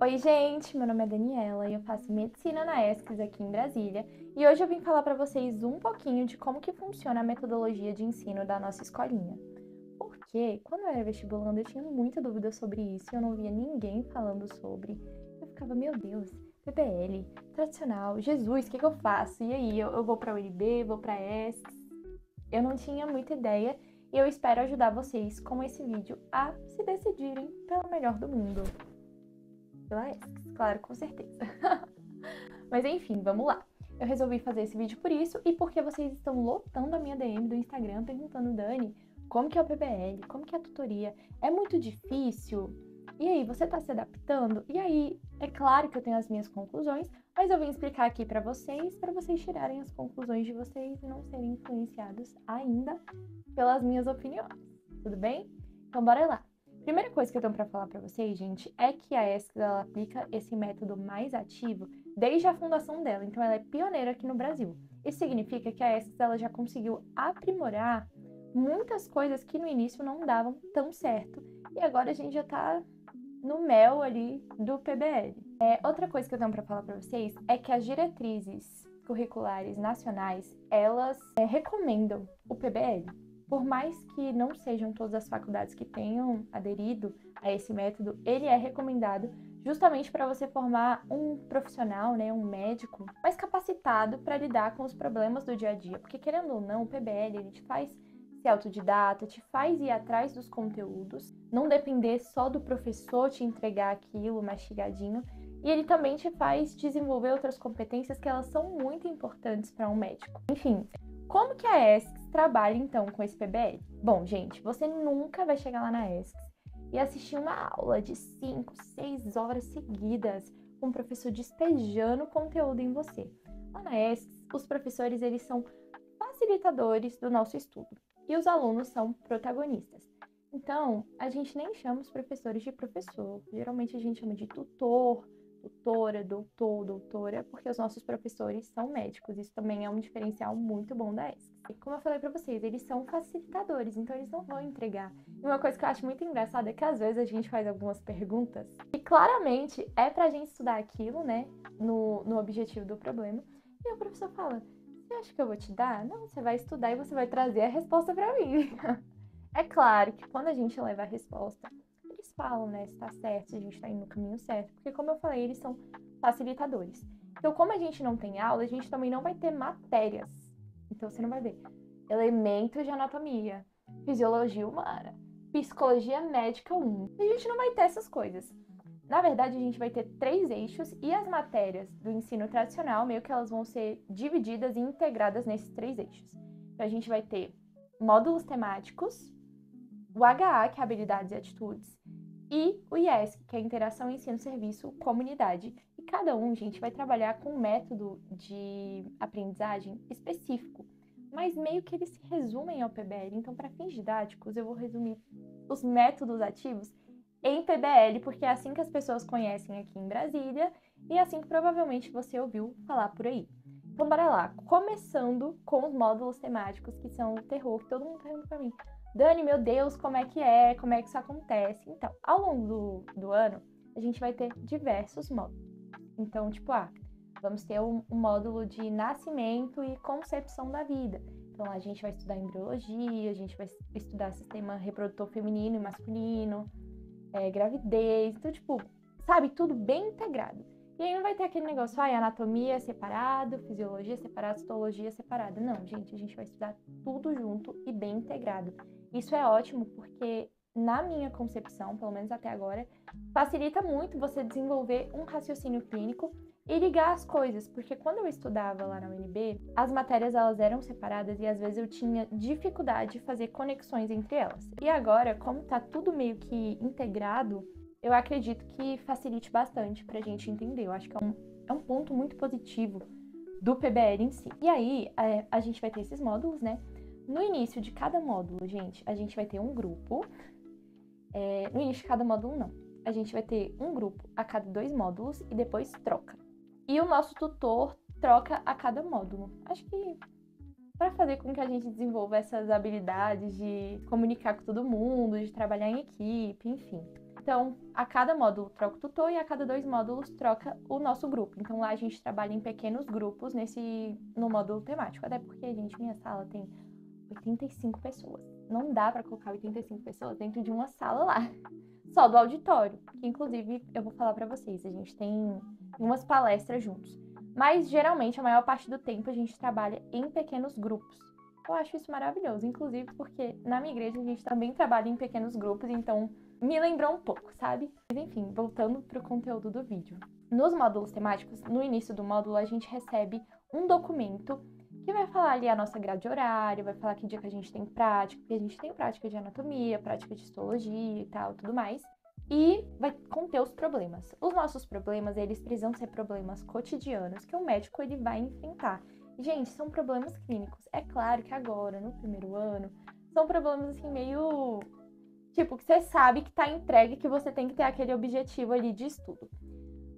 Oi, gente, meu nome é Daniela e eu faço medicina na ESCS aqui em Brasília. E hoje eu vim falar para vocês um pouquinho de como que funciona a metodologia de ensino da nossa escolinha. Porque quando eu era vestibulando eu tinha muita dúvida sobre isso e eu não via ninguém falando sobre. Eu ficava, meu Deus, PBL, tradicional, Jesus, o que eu faço? E aí, eu vou para a UNB, vou para a ESCS? Eu não tinha muita ideia e eu espero ajudar vocês com esse vídeo a se decidirem pelo melhor do mundo. Pela ESCS, claro, com certeza. Mas enfim, vamos lá. Eu resolvi fazer esse vídeo por isso e porque vocês estão lotando a minha DM do Instagram perguntando, Dani, como que é o PBL? Como que é a tutoria? É muito difícil? E aí, você tá se adaptando? E aí, é claro que eu tenho as minhas conclusões, mas eu vim explicar aqui para vocês tirarem as conclusões de vocês e não serem influenciados ainda pelas minhas opiniões. Tudo bem? Então bora lá. Primeira coisa que eu tenho para falar para vocês, gente, é que a ESCS ela aplica esse método mais ativo desde a fundação dela, então ela é pioneira aqui no Brasil. Isso significa que a ESCS ela já conseguiu aprimorar muitas coisas que no início não davam tão certo e agora a gente já tá no mel ali do PBL. Outra coisa que eu tenho para falar para vocês é que as diretrizes curriculares nacionais, elas recomendam o PBL. Por mais que não sejam todas as faculdades que tenham aderido a esse método, ele é recomendado justamente para você formar um profissional, né, um médico mais capacitado para lidar com os problemas do dia a dia. Porque querendo ou não, o PBL ele te faz ser autodidata, te faz ir atrás dos conteúdos, não depender só do professor te entregar aquilo mastigadinho, e ele também te faz desenvolver outras competências que elas são muito importantes para um médico. Enfim, como que a ESCS trabalha então com esse PBL? Bom, gente, você nunca vai chegar lá na ESCS e assistir uma aula de 5, 6 horas seguidas com o professor despejando conteúdo em você. Lá na ESCS, os professores eles são facilitadores do nosso estudo e os alunos são protagonistas. Então, a gente nem chama os professores de professor, geralmente a gente chama de tutor, tutora, doutor, doutora, porque os nossos professores são médicos. Isso também é um diferencial muito bom da ESC. E como eu falei para vocês, eles são facilitadores, então eles não vão entregar. E uma coisa que eu acho muito engraçada é que às vezes a gente faz algumas perguntas e claramente é pra gente estudar aquilo, né, no objetivo do problema, e o professor fala: você acha que eu vou te dar? Não, você vai estudar e você vai trazer a resposta para mim. É claro que quando a gente leva a resposta, eles falam, né, se tá certo, se a gente tá indo no caminho certo, porque como eu falei, eles são facilitadores. Então, como a gente não tem aula, a gente também não vai ter matérias. Então, você não vai ver elementos de anatomia, fisiologia humana, psicologia médica 1. A gente não vai ter essas coisas. Na verdade, a gente vai ter 3 eixos e as matérias do ensino tradicional, meio que elas vão ser divididas e integradas nesses 3 eixos. Então, a gente vai ter módulos temáticos, o HA, que é habilidades e atitudes, e o IESC, que é interação, ensino, serviço, comunidade. E cada um, gente, vai trabalhar com um método de aprendizagem específico, mas meio que eles se resumem ao PBL. Então, para fins didáticos, eu vou resumir os métodos ativos em PBL, porque é assim que as pessoas conhecem aqui em Brasília e é assim que provavelmente você ouviu falar por aí. Então, bora lá. Começando com os módulos temáticos, que são o terror, que todo mundo tá perguntando pra mim. Dani, meu Deus, como é que é? Como é que isso acontece? Então, ao longo do ano, a gente vai ter diversos módulos. Então, tipo, vamos ter um módulo de nascimento e concepção da vida. Então, a gente vai estudar embriologia, a gente vai estudar sistema reprodutor feminino e masculino, gravidez, então, tipo, sabe, tudo bem integrado. E aí não vai ter aquele negócio, anatomia separado, fisiologia separada, histologia separada. Não, gente, a gente vai estudar tudo junto e bem integrado. Isso é ótimo porque, na minha concepção, pelo menos até agora, facilita muito você desenvolver um raciocínio clínico e ligar as coisas, porque quando eu estudava lá na UNB, as matérias elas eram separadas e às vezes eu tinha dificuldade de fazer conexões entre elas. E agora, como tá tudo meio que integrado, eu acredito que facilite bastante pra gente entender. Eu acho que é um ponto muito positivo do PBL em si. E aí, a gente vai ter esses módulos, né? No início de cada módulo, gente, a gente vai ter um grupo. No início de cada módulo, não. A gente vai ter um grupo a cada 2 módulos e depois troca. E o nosso tutor troca a cada módulo. Acho que para fazer com que a gente desenvolva essas habilidades de comunicar com todo mundo, de trabalhar em equipe, enfim. Então, a cada módulo troca o tutor e a cada 2 módulos troca o nosso grupo. Então, lá a gente trabalha em pequenos grupos no módulo temático. Até porque, gente, minha sala tem 85 pessoas. Não dá para colocar 85 pessoas dentro de uma sala lá, só do auditório. Que, inclusive, eu vou falar para vocês, a gente tem umas palestras juntos. Mas, geralmente, a maior parte do tempo a gente trabalha em pequenos grupos. Eu acho isso maravilhoso, inclusive porque na minha igreja a gente também trabalha em pequenos grupos, então me lembrou um pouco, sabe? Mas enfim, voltando para o conteúdo do vídeo. Nos módulos temáticos, no início do módulo, a gente recebe um documento que vai falar ali a nossa grade horária, vai falar que dia que a gente tem prática, porque a gente tem prática de anatomia, prática de histologia e tal, tudo mais. E vai conter os problemas. Os nossos problemas, eles precisam ser problemas cotidianos que o médico ele vai enfrentar. Gente, são problemas clínicos. É claro que agora, no primeiro ano, são problemas assim meio... Tipo, que você sabe que tá entregue, que você tem que ter aquele objetivo ali de estudo.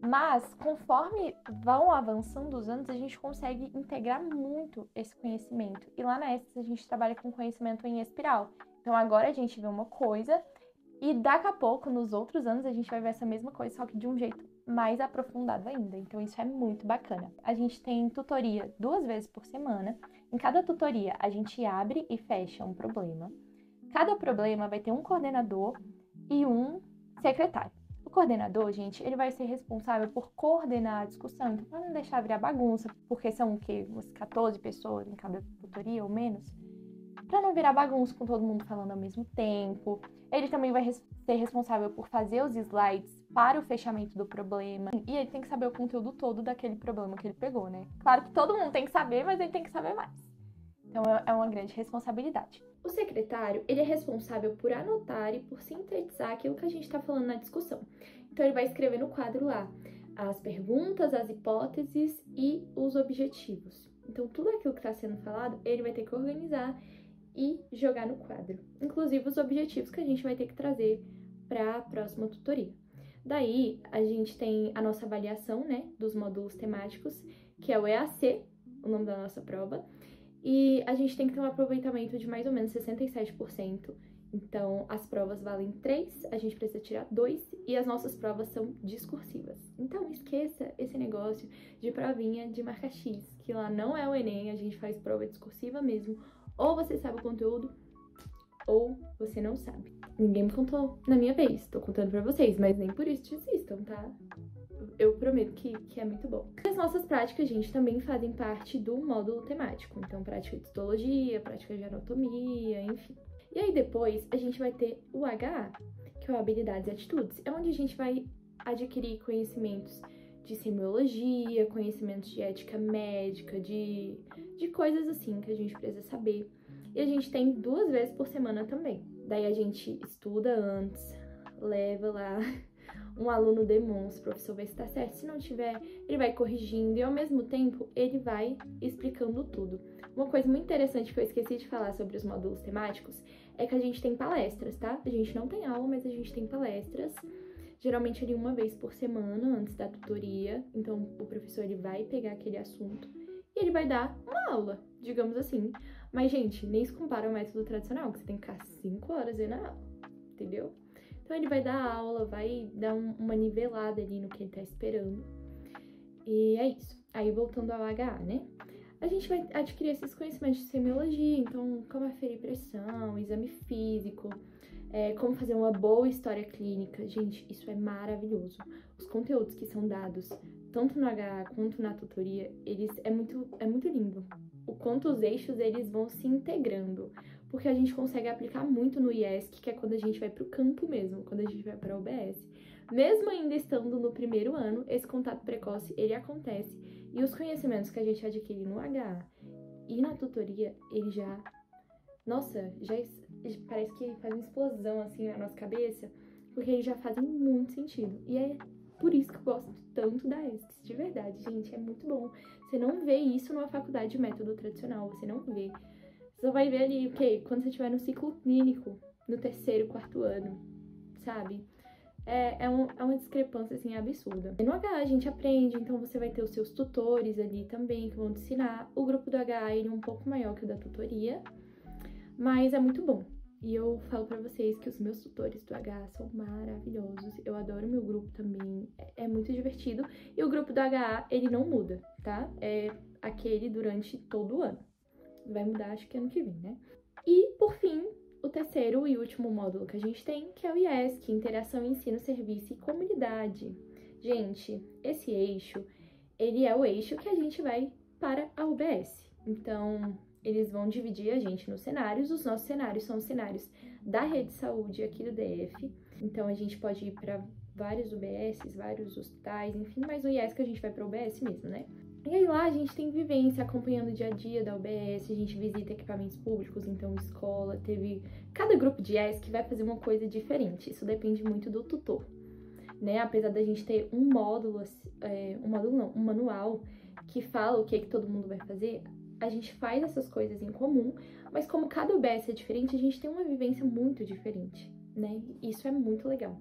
Mas, conforme vão avançando os anos, a gente consegue integrar muito esse conhecimento. E lá na ESCS a gente trabalha com conhecimento em espiral. Então, agora a gente vê uma coisa e daqui a pouco, nos outros anos, a gente vai ver essa mesma coisa, só que de um jeito mais aprofundado ainda. Então, isso é muito bacana. A gente tem tutoria 2 vezes por semana. Em cada tutoria, a gente abre e fecha um problema. Cada problema vai ter um coordenador e um secretário. O coordenador, gente, ele vai ser responsável por coordenar a discussão, então para não deixar virar bagunça, porque são o quê? Umas 14 pessoas em cada tutoria ou menos. Para não virar bagunça com todo mundo falando ao mesmo tempo. Ele também vai ser responsável por fazer os slides para o fechamento do problema. E ele tem que saber o conteúdo todo daquele problema que ele pegou, né? Claro que todo mundo tem que saber, mas ele tem que saber mais. Então é uma grande responsabilidade. O secretário, ele é responsável por anotar e por sintetizar aquilo que a gente está falando na discussão. Então ele vai escrever no quadro lá as perguntas, as hipóteses e os objetivos. Então tudo aquilo que está sendo falado, ele vai ter que organizar e jogar no quadro. Inclusive os objetivos que a gente vai ter que trazer para a próxima tutoria. Daí a gente tem a nossa avaliação, né, dos módulos temáticos, que é o EAC, o nome da nossa prova. E a gente tem que ter um aproveitamento de mais ou menos 67%. Então, as provas valem 3, a gente precisa tirar 2 e as nossas provas são discursivas. Então, esqueça esse negócio de provinha de marca X, que lá não é o Enem, a gente faz prova discursiva mesmo. Ou você sabe o conteúdo, ou você não sabe. Ninguém me contou na minha vez, tô contando pra vocês, mas nem por isso desistam, tá? Eu prometo que é muito bom. As nossas práticas, gente, também fazem parte do módulo temático. Então, prática de histologia, prática de anatomia, enfim. E aí, depois, a gente vai ter o HA, que é o Habilidades e Atitudes. É onde a gente vai adquirir conhecimentos de semiologia, conhecimentos de ética médica, de coisas assim que a gente precisa saber. E a gente tem 2 vezes por semana também. Daí a gente estuda antes, leva lá... Um aluno demonstra, o professor vê se tá certo. Se não tiver, ele vai corrigindo e ao mesmo tempo ele vai explicando tudo. Uma coisa muito interessante que eu esqueci de falar sobre os módulos temáticos é que a gente tem palestras, tá? A gente não tem aula, mas a gente tem palestras. Geralmente ali 1 vez por semana, antes da tutoria. Então o professor ele vai pegar aquele assunto e ele vai dar uma aula, digamos assim. Mas, gente, nem se compara ao método tradicional, que você tem que ficar 5 horas aí na aula, entendeu? Então, ele vai dar aula, vai dar uma nivelada ali no que ele tá esperando. E é isso. Aí, voltando ao HA, né? A gente vai adquirir esses conhecimentos de semiologia, então, como aferir pressão, exame físico, como fazer uma boa história clínica. Gente, isso é maravilhoso. Os conteúdos que são dados, tanto no HA quanto na tutoria, é muito lindo. O quanto os eixos, eles vão se integrando. Porque a gente consegue aplicar muito no IESC, que é quando a gente vai para o campo mesmo, quando a gente vai para a UBS. Mesmo ainda estando no primeiro ano, esse contato precoce, ele acontece. E os conhecimentos que a gente adquire no HA e na tutoria, ele já... Nossa, já parece que faz uma explosão assim na nossa cabeça, porque eles já fazem muito sentido. E é por isso que eu gosto tanto da ESC, de verdade, gente, é muito bom. Você não vê isso numa faculdade de método tradicional, você não vê. Você só vai ver ali, o quê? Quando você estiver no ciclo clínico, no 3º, 4º ano, sabe? É uma discrepância, assim, absurda. No HA a gente aprende, então você vai ter os seus tutores ali também, que vão te ensinar. O grupo do HA, ele é um pouco maior que o da tutoria, mas é muito bom. E eu falo pra vocês que os meus tutores do H são maravilhosos. Eu adoro meu grupo também, é muito divertido. E o grupo do HA, ele não muda, tá? É aquele durante todo o ano. Vai mudar, acho que ano que vem, né? E, por fim, o terceiro e último módulo que a gente tem, que é o IESC, Interação, Ensino, Serviço e Comunidade. Gente, esse eixo, ele é o eixo que a gente vai para a UBS. Então, eles vão dividir a gente nos cenários. Os nossos cenários são os cenários da rede de saúde aqui do DF. Então, a gente pode ir para vários UBSs, vários hospitais, enfim, mas o IESC a gente vai para o UBS mesmo, né? E aí lá a gente tem vivência acompanhando o dia a dia da UBS, a gente visita equipamentos públicos, então escola, teve... Cada grupo de ESC vai fazer uma coisa diferente, isso depende muito do tutor, né? Apesar da gente ter um módulo, um manual que fala o que todo mundo vai fazer, a gente faz essas coisas em comum, mas como cada UBS é diferente, a gente tem uma vivência muito diferente, né? Isso é muito legal.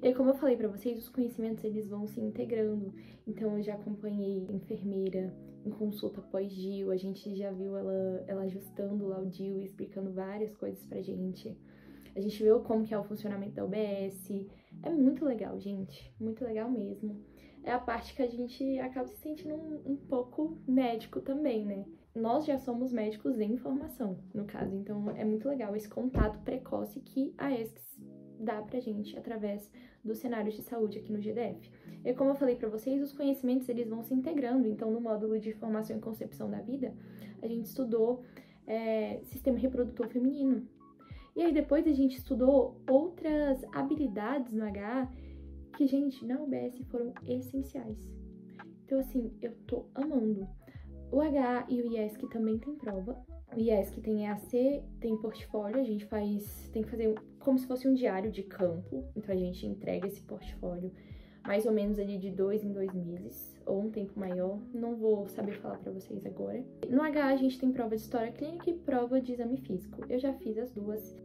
E aí, como eu falei pra vocês, os conhecimentos eles vão se integrando. Então, eu já acompanhei enfermeira em consulta pós-DIU, a gente já viu ela ajustando lá o DIU e explicando várias coisas pra gente. A gente viu como que é o funcionamento da UBS. É muito legal, gente. Muito legal mesmo. É a parte que a gente acaba se sentindo um pouco médico também, né? Nós já somos médicos em formação, no caso. Então, é muito legal esse contato precoce que a ESCS dá pra gente através dos cenários de saúde aqui no GDF. E como eu falei pra vocês, os conhecimentos eles vão se integrando. Então, no módulo de formação e concepção da vida, a gente estudou sistema reprodutor feminino. E aí depois a gente estudou outras habilidades no HA que, gente, na UBS foram essenciais. Então, assim, eu tô amando. O HA e o IESC também tem prova. O IESC tem EAC, tem portfólio, a gente tem que fazer como se fosse um diário de campo. Então a gente entrega esse portfólio mais ou menos ali de 2 em 2 meses, ou um tempo maior. Não vou saber falar pra vocês agora. No HA a gente tem prova de história clínica e prova de exame físico. Eu já fiz as duas.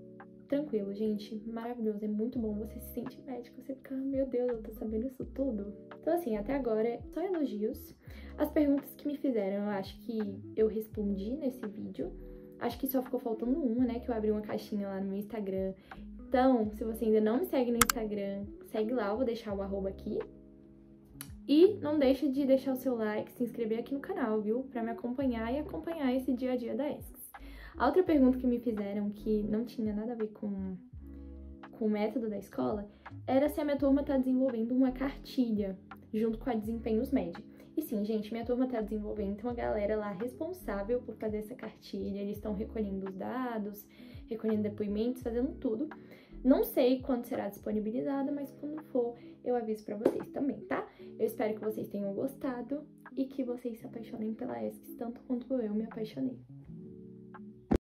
Tranquilo, gente, maravilhoso, é muito bom, você se sente médico, você fica, meu Deus, eu tô sabendo isso tudo. Então assim, até agora, só elogios. As perguntas que me fizeram, eu acho que eu respondi nesse vídeo. Acho que só ficou faltando uma, né, que eu abri uma caixinha lá no meu Instagram. Então, se você ainda não me segue no Instagram, segue lá, eu vou deixar o arroba aqui. E não deixa de deixar o seu like, se inscrever aqui no canal, viu? Pra me acompanhar e acompanhar esse dia a dia da ESCS. A outra pergunta que me fizeram, que não tinha nada a ver com o método da escola, era se a minha turma tá desenvolvendo uma cartilha junto com a Desempenhos Med. E sim, gente, minha turma tá desenvolvendo, tem uma galera lá responsável por fazer essa cartilha, eles estão recolhendo os dados, recolhendo depoimentos, fazendo tudo. Não sei quando será disponibilizada, mas quando for, eu aviso pra vocês também, tá? Eu espero que vocês tenham gostado e que vocês se apaixonem pela ESCS tanto quanto eu me apaixonei.